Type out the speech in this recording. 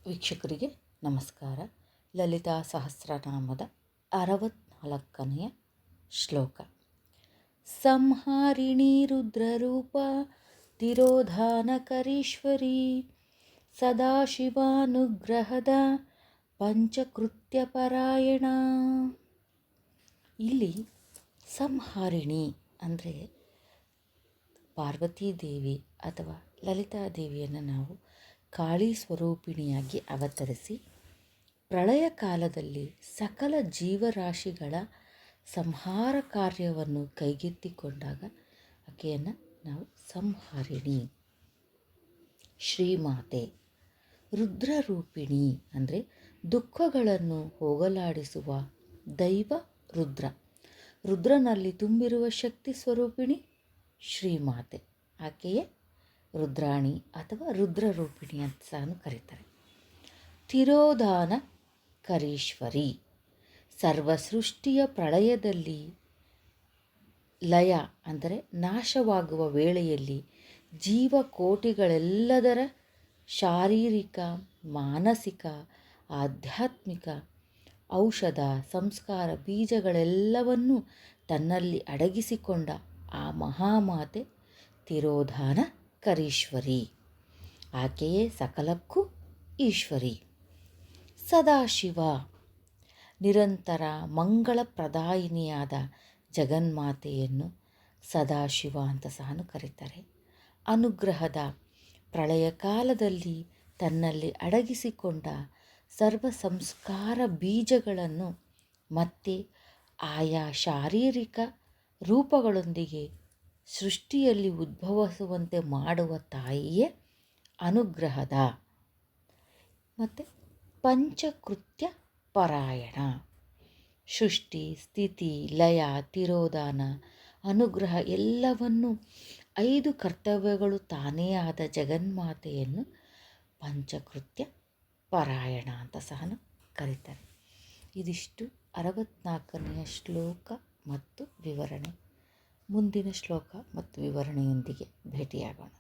ವೀಕ್ಷಕರಿಗೆ ನಮಸ್ಕಾರ. ಲಲಿತಾ ಸಹಸ್ರನಾಮದ 64ನೆಯ ಶ್ಲೋಕ. ಸಂಹಾರಿಣೀ ರುದ್ರರೂಪ ತಿರೋಧಾನಕರೀಶ್ವರಿ ಸದಾಶಿವಾನುಗ್ರಹದ ಪಂಚಕೃತ್ಯಪರಾಯಣ. ಇಲ್ಲಿ ಸಂಹಾರಿಣಿ ಅಂದರೆ ಪಾರ್ವತೀದೇವಿ ಅಥವಾ ಲಲಿತಾದೇವಿಯನ್ನು ನಾವು ಕಾಳಿ ಸ್ವರೂಪಿಣಿಯಾಗಿ ಅವತರಿಸಿ ಪ್ರಳಯ ಕಾಲದಲ್ಲಿ ಸಕಲ ಜೀವರಾಶಿಗಳ ಸಂಹಾರ ಕಾರ್ಯವನ್ನು ಕೈಗೆತ್ತಿಕೊಂಡಾಗ ಆಕೆಯನ್ನು ನಾವು ಸಂಹಾರಿಣಿ, ಶ್ರೀಮಾತೆ, ರುದ್ರರೂಪಿಣಿ ಅಂದರೆ ದುಃಖಗಳನ್ನು ಹೋಗಲಾಡಿಸುವ ದೈವ ರುದ್ರ. ರುದ್ರನಲ್ಲಿ ತುಂಬಿರುವ ಶಕ್ತಿ ಸ್ವರೂಪಿಣಿ ಶ್ರೀಮಾತೆ. ಆಕೆಯೇ ರುದ್ರಾಣಿ ಅಥವಾ ರುದ್ರರೂಪಿಣಿ ಅಂತ ಸಹ ಕರೀತಾರೆ. ತಿರೋಧಾನ ಕರೀಶ್ವರಿ, ಸರ್ವಸೃಷ್ಟಿಯ ಪ್ರಳಯದಲ್ಲಿ ಲಯ ಅಂದರೆ ನಾಶವಾಗುವ ವೇಳೆಯಲ್ಲಿ ಜೀವಕೋಟಿಗಳೆಲ್ಲದರ ಶಾರೀರಿಕ, ಮಾನಸಿಕ, ಆಧ್ಯಾತ್ಮಿಕ, ಔಷಧ, ಸಂಸ್ಕಾರ, ಬೀಜಗಳೆಲ್ಲವನ್ನೂ ತನ್ನಲ್ಲಿ ಅಡಗಿಸಿಕೊಂಡ ಆ ಮಹಾಮಾತೆ ತಿರೋಧಾನ ಕರೀಶ್ವರಿ. ಆಕೆಯೇ ಸಕಲಕ್ಕೂ ಈಶ್ವರಿ. ಸದಾಶಿವ, ನಿರಂತರ ಮಂಗಳಪ್ರದಾಯಿನಿಯಾದ ಜಗನ್ಮಾತೆಯನ್ನು ಸದಾಶಿವ ಅಂತ ಸಹ ಕರೀತಾರೆ. ಅನುಗ್ರಹದ, ಪ್ರಳಯ ಕಾಲದಲ್ಲಿ ತನ್ನಲ್ಲಿ ಅಡಗಿಸಿಕೊಂಡ ಸರ್ವ ಸಂಸ್ಕಾರ ಬೀಜಗಳನ್ನು ಮತ್ತೆ ಆಯಾ ಶಾರೀರಿಕ ರೂಪಗಳೊಂದಿಗೆ ಸೃಷ್ಟಿಯಲ್ಲಿ ಉದ್ಭವಿಸುವಂತೆ ಮಾಡುವ ತಾಯಿಯೇ ಅನುಗ್ರಹದ ಮತ್ತು ಪಂಚಕೃತ್ಯ ಪರಾಯಣ. ಸೃಷ್ಟಿ, ಸ್ಥಿತಿ, ಲಯ, ತಿರೋಧಾನ, ಅನುಗ್ರಹ ಎಲ್ಲವನ್ನು 5 ಕರ್ತವ್ಯಗಳು ತಾನೇ ಆದ ಜಗನ್ಮಾತೆಯನ್ನು ಪಂಚಕೃತ್ಯ ಪರಾಯಣ ಅಂತ ಸಹ ಕರೀತಾರೆ. ಇದಿಷ್ಟು 64ನೆಯ ಶ್ಲೋಕ ಮತ್ತು ವಿವರಣೆ. ಮುಂದಿನ ಶ್ಲೋಕ ಮತ್ತು ವಿವರಣೆಯೊಂದಿಗೆ ಭೇಟಿಯಾಗೋಣ.